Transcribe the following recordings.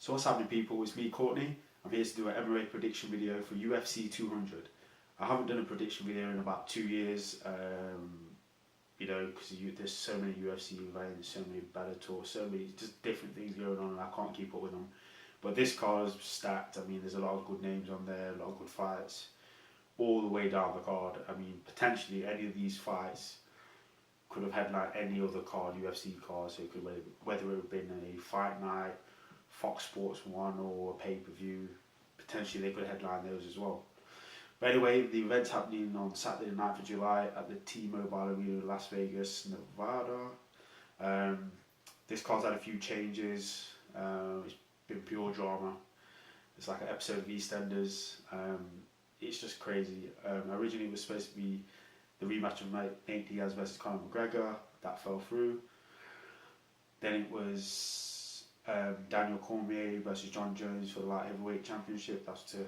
So what's happening, people? It's me, Courtney. I'm here to do an MMA prediction video for UFC 200. I haven't done a prediction video in about 2 years, because there's so many UFC events, so many Bellator, so many just different things going on, and I can't keep up with them. But this card is stacked. I mean, there's a lot of good names on there, a lot of good fights, all the way down the card. I mean, potentially any of these fights could have headlined any other card, UFC card, so it could, whether it had been a fight night, Fox Sports 1 or a pay-per-view, potentially they could headline those as well. But anyway, the event's happening on Saturday the 9th of July at the T-Mobile Arena in Las Vegas, Nevada. This card's had a few changes. It's been pure drama. It's like an episode of EastEnders. It's just crazy. Originally it was supposed to be the rematch of Nate Diaz versus Conor McGregor. That fell through. Then it was Daniel Cormier versus John Jones for the light heavyweight championship. That's to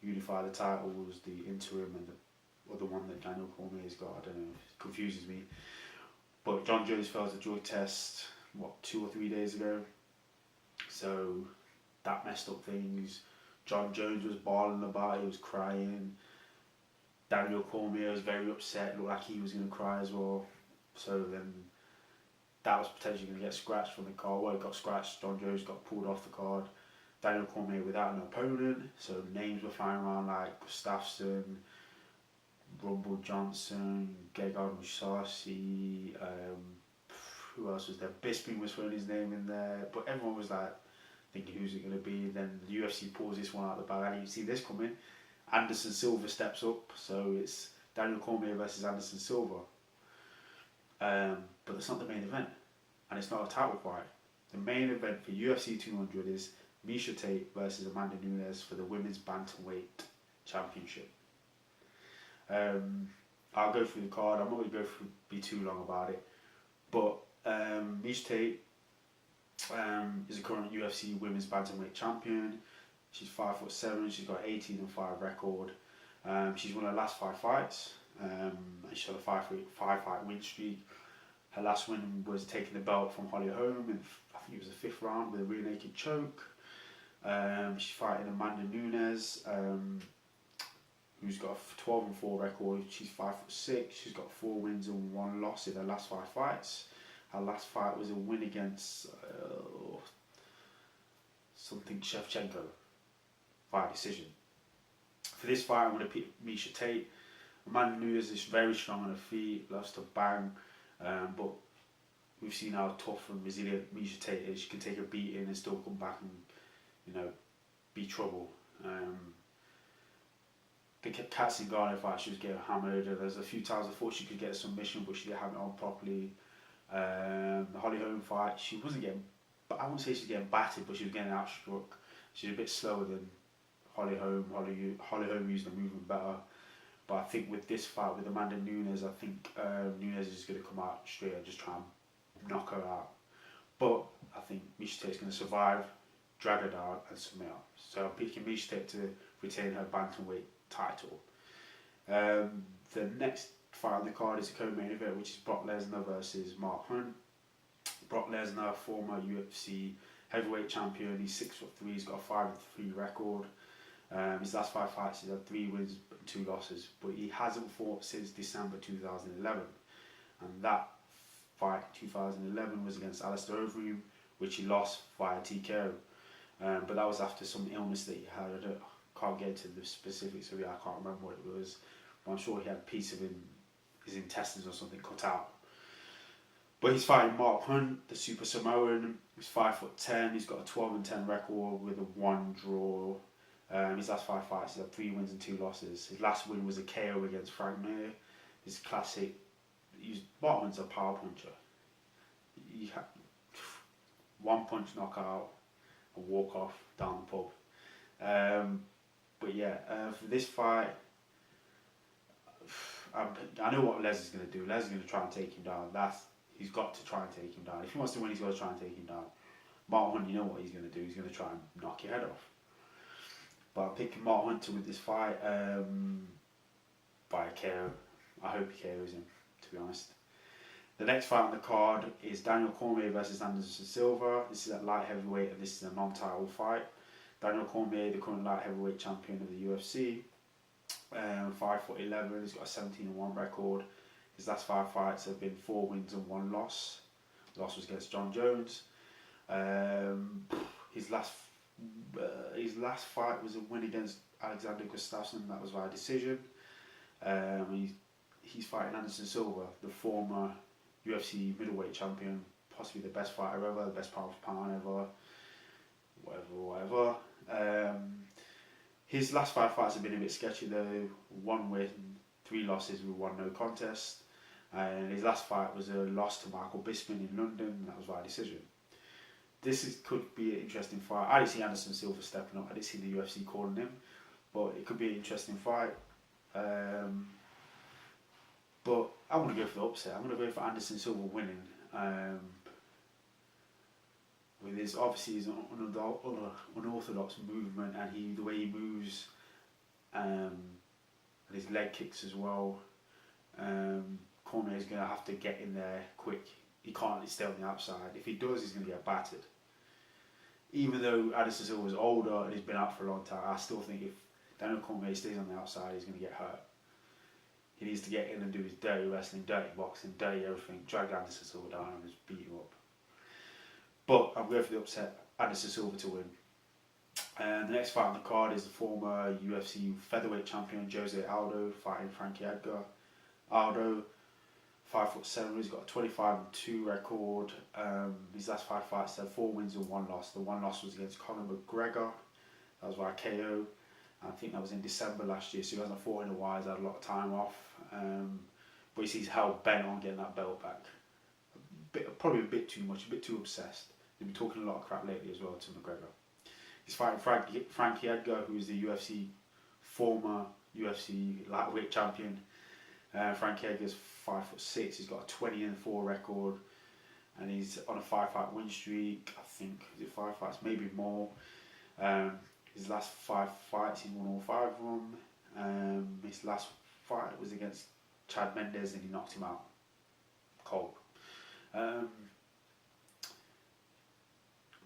unify the titles, the interim and the other one that Daniel Cormier's got. I don't know, it confuses me. But John Jones failed the drug test, 2 or 3 days ago. So that messed up things. John Jones was bawling about it, he was crying. Daniel Cormier was very upset, looked like he was going to cry as well. So then that was potentially going to get scratched from the card. Well, it got scratched, John Jones got pulled off the card. Daniel Cormier without an opponent, so names were flying around like Gustafsson, Rumble Johnson, Gegard Mousasi, who else was there? Bisping was throwing his name in there, but everyone was like thinking who's it going to be. Then the UFC pulls this one out of the bag. I didn't see this coming. Anderson Silva steps up, so it's Daniel Cormier versus Anderson Silva. But it's not the main event, and it's not a title fight. The main event for UFC 200 is Miesha Tate versus Amanda Nunes for the Women's Bantamweight Championship. I'll go through the card. I'm not going to be too long about it. But Miesha Tate is a current UFC Women's Bantamweight Champion. She's 5'7". She's got 18-5 record. She's won her last 5 fights. And she's got a 5-fight win streak. Her last win was taking the belt from Holly Holm in, I think it was the 5th round with a rear naked choke. She's fighting Amanda Nunes, who's got a 12-4 record. She's 5'6". She's got 4 wins and 1 loss in her last 5 fights. Her last fight was a win against something Shevchenko via decision. For this fight, I'm going to pick Miesha Tate. Amanda Nunes is very strong on her feet, loves to bang, but we've seen how tough and resilient Miesha Tate is. She can take a beating and still come back and be trouble. The Kat Zingano fight, she was getting hammered. There's a few times I thought she could get a submission, but she didn't have it on properly. The Holly Holm fight, she wasn't getting, but I wouldn't say she's getting battered, but she was getting outstruck. She's a bit slower than Holly Holm. Holly Holm used the movement better. But I think with this fight with Amanda Nunes, I think Nunes is going to come out straight and just try and knock her out. But I think Miesha Tate's going to survive, drag her down and submit her. So I'm picking Miesha Tate to retain her bantamweight title. The next fight on the card is a co-main event, which is Brock Lesnar versus Mark Hunt. Brock Lesnar, former UFC heavyweight champion, he's 6'3", he's got a 5-3 record. His last 5 fights, he's had 3 wins and 2 losses, but he hasn't fought since December 2011. And that fight in 2011 was against Alistair Overeem, which he lost via TKO. But that was after some illness that he had. I can't get into the specifics of it, I can't remember what it was. But I'm sure he had a piece of his intestines or something cut out. But he's fighting Mark Hunt, the Super Samoan. He's 5'10", he's got a 12-10 record with a 1 draw. His last 5 fights, he's had 3 wins and 2 losses. His last win was a KO against Frank Mir. His classic, Mark Hunt's a power puncher. He had 1 punch knockout and walk off down the pub. But yeah, for this fight, I know what Les is going to do. Les is going to try and take him down. He's got to try and take him down. If he wants to win, he's got to try and take him down. Mark Hunt, you know what he's going to do. He's going to try and knock your head off. But I'm picking Mark Hunt to win this fight by a KO. I hope he KOs him, to be honest. The next fight on the card is Daniel Cormier versus Anderson Silva. This is at light heavyweight and this is a non-title fight. Daniel Cormier, the current light heavyweight champion of the UFC, 5'11", he's got a 17-1 record. His last 5 fights have been 4 wins and 1 loss. The loss was against John Jones. His last fight was a win against Alexander Gustafsson. That was via decision. He's fighting Anderson Silva, the former UFC middleweight champion, possibly the best fighter ever, the best pound for pound ever, whatever. His last 5 fights have been a bit sketchy though. 1 win, 3 losses with 1 no contest. And his last fight was a loss to Michael Bisping in London, and that was via decision. Could be an interesting fight. I didn't see Anderson Silva stepping up. I didn't see the UFC calling him, but it could be an interesting fight. But I'm going to go for the upset. I'm going to go for Anderson Silva winning. With his unorthodox movement and the way he moves, and his leg kicks as well. Cormier is going to have to get in there quick. He can't stay on the outside. If he does, he's going to get battered. Even though Anderson Silva is older and he's been out for a long time, I still think if Daniel Cormier stays on the outside, he's going to get hurt. He needs to get in and do his dirty wrestling, dirty boxing, dirty everything, drag Anderson Silva down and just beat him up. But I'm going for the upset, Anderson Silva to win. And the next fight on the card is the former UFC featherweight champion Jose Aldo fighting Frankie Edgar. Aldo, 5'7", he's got a 25-2 record. His last 5 fights had 4 wins and 1 loss. The 1 loss was against Conor McGregor. That was via KO. I think that was in December last year, so he hasn't fought in a while. He's had a lot of time off. But he's hell bent on getting that belt back. Probably a bit too much, a bit too obsessed. They've been talking a lot of crap lately as well to McGregor. He's fighting Frankie Edgar, who is the former UFC lightweight champion. Frankie Edgar's 5'6", he's got a 20-4 record, and he's on a 5-fight win streak. I think is it 5 fights, maybe more. His last 5 fights, he won all 5 of them. His last fight was against Chad Mendes, and he knocked him out cold.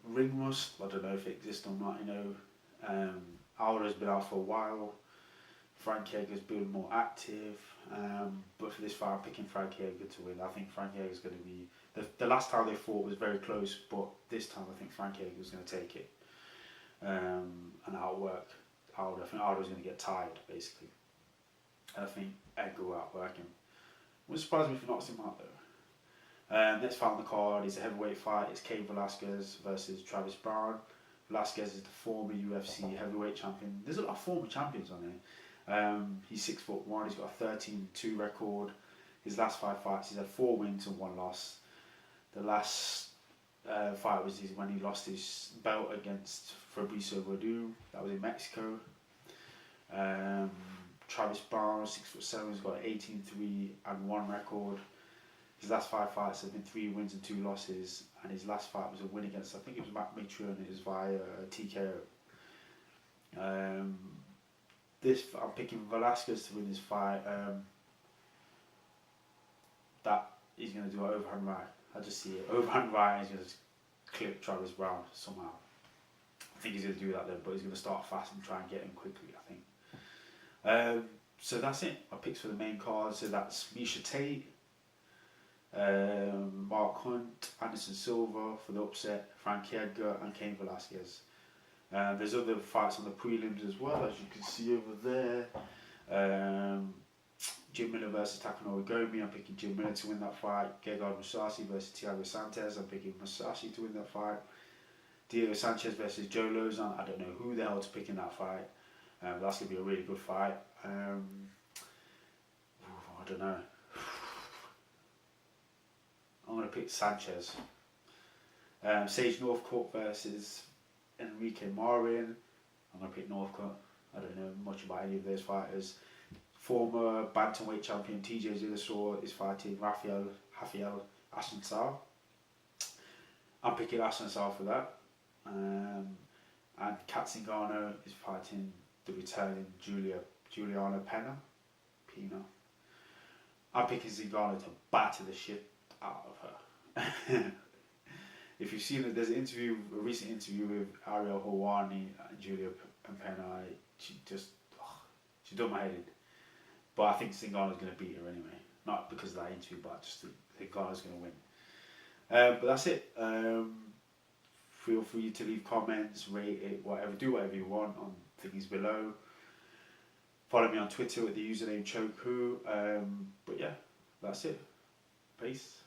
Ring rust, I don't know if it exists or not. Aldo's been out for a while. Frankie Edgar's been more active, but for this fight, I'm picking Frankie Edgar to win. I think Frankie Edgar's going to be... The last time they fought was very close, but this time I think Frankie Edgar's going to take it and outwork Aldo. I think Aldo's going to get tired, basically. And I think Edgar will outwork him. Wouldn't surprise me if he knocks him out, though. Next fight on the card is a heavyweight fight. It's Cain Velasquez versus Travis Brown. Velasquez is the former UFC heavyweight champion. There's a lot of former champions on here. He's 6'1", he's got a 13-2 record. His last 5 fights, he's had 4 wins and 1 loss. The last fight was when he lost his belt against Fabricio Verdun. That was in Mexico. Travis Brown, 6'7", he's got an 18-3 and 1 record. His last 5 fights have been 3 wins and 2 losses, and his last fight was a win against, I think it was Matt Mitchell, and it was via TKO. I'm picking Velasquez to win this fight. That he's going to do an overhand right. I just see it. Overhand right, he's going to clip Travis Brown somehow. I think he's going to do that then, but he's going to start fast and try and get him quickly, I think. So that's it. My picks for the main card. So that's Miesha Tate, Mark Hunt, Anderson Silva for the upset, Frankie Edgar and Cain Velasquez. There's other fights on the prelims as well, as you can see over there. Jim Miller versus Takanori Gomi, I'm picking Jim Miller to win that fight. Gegard Mousasi versus Thiago Santos, I'm picking Mousasi to win that fight. Diego Sanchez versus Joe Lozon, I don't know who the hell to pick in that fight. That's going to be a really good fight. I don't know. I'm going to pick Sanchez. Sage Northcutt versus Enrique Marin. I'm going to pick Northcutt. I don't know much about any of those fighters. Former bantamweight champion TJ Dillashaw is fighting Rafael Assunção. I'm picking Assunção for that. And Kat Zingano is fighting the returning Juliana Pena. I'm picking Zingano to batter the shit out of her. If you've seen it, there's a recent interview with Ariel Helwani and Julia Pena. She done my head in. But I think Zingano's going to beat her anyway. Not because of that interview, but just Zingano's going to win. But that's it. Feel free to leave comments, rate it, whatever. Do whatever you want on things below. Follow me on Twitter with the username Choku. But yeah, that's it. Peace.